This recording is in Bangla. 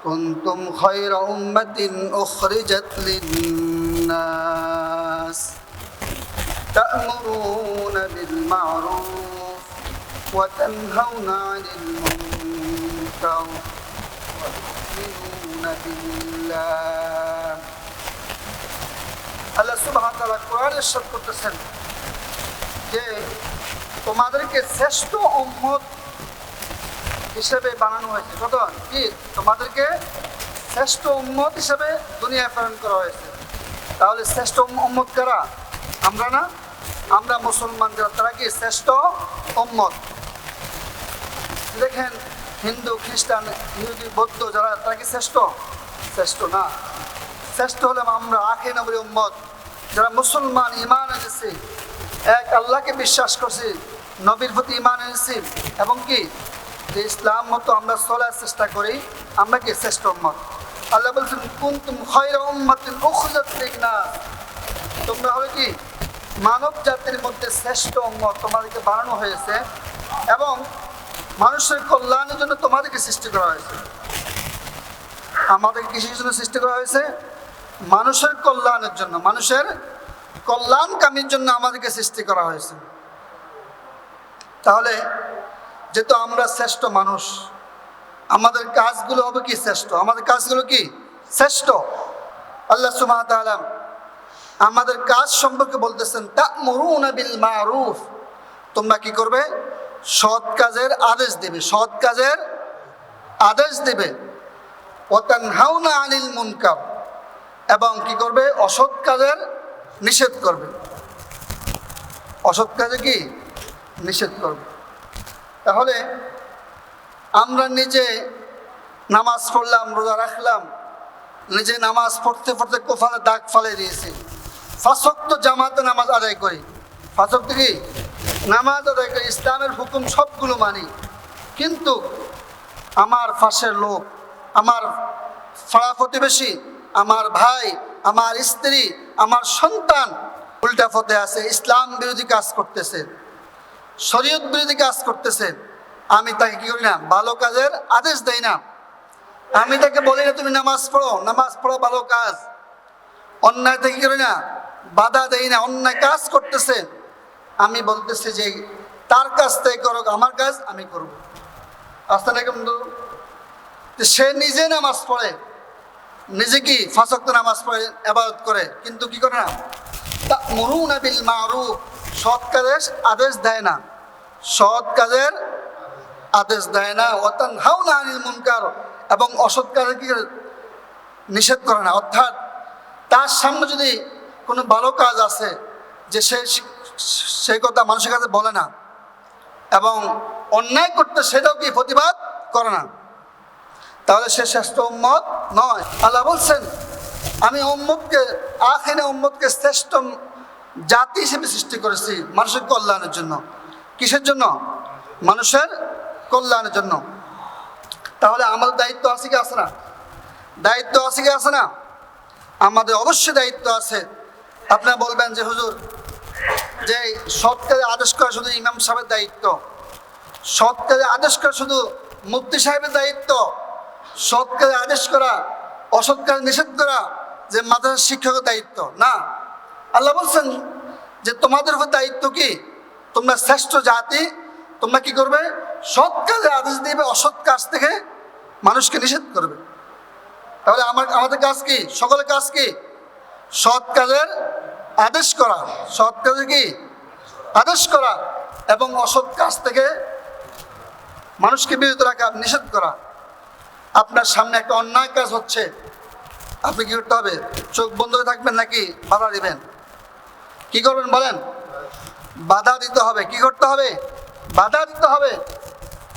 কুনতুম খায়রা উম্মাতিন উখরিজাত লিন-নাস তা'মুরুনা বিল মা'রুফ ওয়া তানহাউনা 'আনিল মুনকার ওয়া তু'মিনুনা বিল্লাহ। আল্লাহ সুবহানাহু ওয়া তাআলা কোরআনে ইরশাদ করতেছেন যে তোমাদেরকে শ্রেষ্ঠ উম্মত হিসেবে বানানো হয়েছে। কত কি তোমাদেরকে শ্রেষ্ঠ উম্মত হিসেবে দুনিয়ায় প্রেরণ করা হয়েছে। তাহলে শ্রেষ্ঠ উম্মত কারা? আমরা না, আমরা মুসলমান যারা তারা কি শ্রেষ্ঠ উম্মত। দেখেন হিন্দু, খ্রিস্টান, ইহুদি, বৌদ্ধ যারা তারা কি শ্রেষ্ঠ? শ্রেষ্ঠ না। শ্রেষ্ঠ হলাম আমরা আখেরি নবীর উম্মত যারা মুসলমান, ঈমান এনেছি, এক আল্লাহকে বিশ্বাস করছি, নবীর প্রতি ঈমান এনেছি এবং কি যে ইসলাম মতো আমরা চলার চেষ্টা করি, আমরা কি শ্রেষ্ঠ উম্মত। আল্লাহ বলছেন কুনতুম খায়রা উম্মাতিন উখরিজাত লিন-নাস, তোমরা হলো কি মানব জাতির মধ্যে শ্রেষ্ঠ উম্মত, তোমাদেরকে বানানো হয়েছে এবং মানুষের কল্যাণের জন্য তোমাদেরকে সৃষ্টি করা হয়েছে। আমাদেরকে কিসের জন্য সৃষ্টি করা হয়েছে? মানুষের কল্যাণের জন্য, মানুষের কল্যাণকামীর জন্য আমাদেরকে সৃষ্টি করা হয়েছে। তাহলে যেহেতু আমরা শ্রেষ্ঠ মানুষ, আমাদের কাজগুলো হবে কি শ্রেষ্ঠ, আমাদের কাজগুলো কি শ্রেষ্ঠ। আল্লাহ সুবহানাহু ওয়া তাআলা আমাদের কাজ সম্পর্কে বলতেছেন তা'মুরুনা বিল মা'রুফ, তোমরা কি করবে? সৎ কাজের আদেশ দেবে, সৎ কাজের আদেশ দেবে। ওয়া তানহাউনা আনিল মুনকার, এবং কি করবে? অসৎ কাজের নিষেধ করবে, অসৎ কাজে কি নিষেধ করবে। তাহলে আমরা নিজে নামাজ পড়লাম, রোজা রাখলাম, নিজে নামাজ পড়তে পড়তে কপালে দাগ ফেলে দিয়েছি, 5 ওয়াক্ত জামাতে নামাজ আদায় করি, 5 ওয়াক্ত কি নামাজ আদায় করি, ইসলামের হুকুম সবগুলো মানি, কিন্তু আমার পাশের লোক, আমার পাড়া প্রতিবেশী, আমার ভাই, আমার স্ত্রী, আমার সন্তান উল্টা পথে আছে, ইসলাম বিরোধী কাজ করতেছে, শরীয়ত বিরোধী কাজ করতেছে, আমি তাকে কি করি না? ভালো কাজের আদেশ দেই না। আমি তাকে বলি না তুমি নামাজ পড়ো, নামাজ পড়ো ভালো কাজ। অন্যায় থেকে কি করি না? বাধা দেই না। অন্যায় কাজ করতেছে, আমি বলতেছি যে তার কাজ থেকে করো, আমার কাজ আমি করব। আসতে নাকি বন্ধু? সে নিজে নামাজ পড়ে, নিজে কি 5 ওয়াক্ত নামাজ পড়ে, ইবাদত করে, কিন্তু কি করে না? তা'মুরুনা বিল মা'রুফ, সৎ কাজের আদেশ দেয় না, সৎ কাজের আদেশ দেয় না। ওয়া তানহাউনা আনিল মুনকার, এবং অসৎ কাজের কি নিষেধ করে না। অর্থাৎ তার সামনে যদি কোনো ভালো কাজ আছে যে সেই কথা মানুষের কাছে বলে না, এবং অন্যায় করতে সেটাও কি প্রতিবাদ করে না, তাহলে সে শ্রেষ্ঠ উম্মত নয়। আল্লাহ বলছেন আমি উম্মতকে, আখিরি উম্মতকে শ্রেষ্ঠ জাতি হিসেবে সৃষ্টি করেছি মানুষের কল্যাণের জন্য। কিসের জন্য? মানুষের কল্যাণের জন্য। তাহলে আমাদের দায়িত্ব আছে কি আছে না? দায়িত্ব আছে কি আছে না? আমাদের অবশ্যই দায়িত্ব আছে। আপনারা বলবেন যে হুজুর, যে সৎ কাজে আদেশ করা শুধু ইমাম সাহেবের দায়িত্ব, সৎ কাজে আদেশ করা শুধু মুফতি সাহেবের দায়িত্ব, সৎ কাজে আদেশ করা, অসৎ কাজে নিষেধ করা যে মাদ্রাসার শিক্ষকের দায়িত্ব না। আল্লাহ বলছেন যে তোমাদের উপর দায়িত্ব কি? তোমরা শ্রেষ্ঠ জাতি, তোমরা কি করবে? সৎ কাজে আদেশ দিবে, অসৎ কাজ থেকে মানুষকে নিষেধ করবে। তাহলে আমাদের কাজ কি? সকলের কাজ কি? সৎ কাজের আদেশ করা, সৎ কাজে কি আদেশ করা, এবং অসৎ কাজ থেকে মানুষকে বিরত রাখা, নিষেধ করা। আপনার সামনে একটা অন্যায় কাজ হচ্ছে, আপনি কি করতে হবে? চোখ বন্ধ করে থাকবেন নাকি বাধা দিবেন? কি করবেন বলেন? বাধা দিতে হবে। কি করতে হবে? বাধা দিতে হবে।